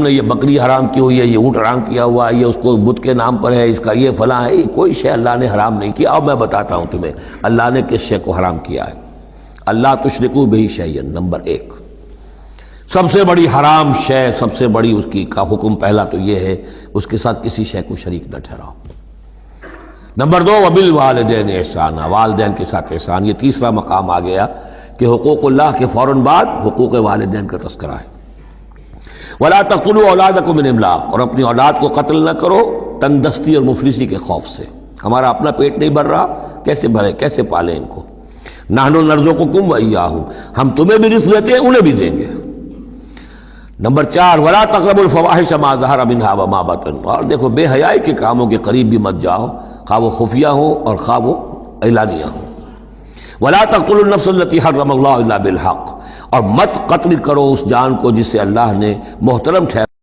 نے یہ بکری حرام کی ہوئی ہے، یہ اونٹ حرام کیا ہوا ہے، یہ اس کو بت کے نام پر ہے، اس کا یہ فلاں ہے، یہ کوئی شے اللہ نے حرام نہیں کیا۔ اب میں بتاتا ہوں تمہیں اللہ نے کس شے کو حرام کیا ہے۔ اللہ تشرکو بہ شیئا، نمبر 1 سب سے بڑی حرام شے، سب سے بڑی اس کی کا حکم پہلا تو یہ ہے اس کے ساتھ کسی شے کو شریک نہ ٹھہراؤ۔ نمبر 2 وبالوالدین احسانا، والدین کے ساتھ احسان۔ یہ تیسرا مقام آ گیا کہ حقوق اللہ کے فوراً بعد حقوق والدین کا تذکرہ ہے۔ ولا تقتلوا اولادکم من املاق، اور اپنی اولاد کو قتل نہ کرو تنگ دستی اور مفلسی کے خوف سے۔ ہمارا اپنا پیٹ نہیں بھر رہا، کیسے بھرے، کیسے پالیں ان کو۔ نحن نرزقکم وإیاہم، ہم تمہیں بھی رزق دیتے ہیں، انہیں بھی دیں گے۔ نمبر 4 ولا تقربوا الفواحش ما ظہر منها وما بطن، اور دیکھو بے حیائی کے کاموں کے قریب بھی مت جاؤ، خواہ وہ خفیہ ہوں اور خواہ وہ اعلانیہ ہوں۔ ولا تقتلوا النفس التي حرم اللہ الا بالحق، اور مت قتل کرو اس جان کو جسے اللہ نے محترم ٹھہرایا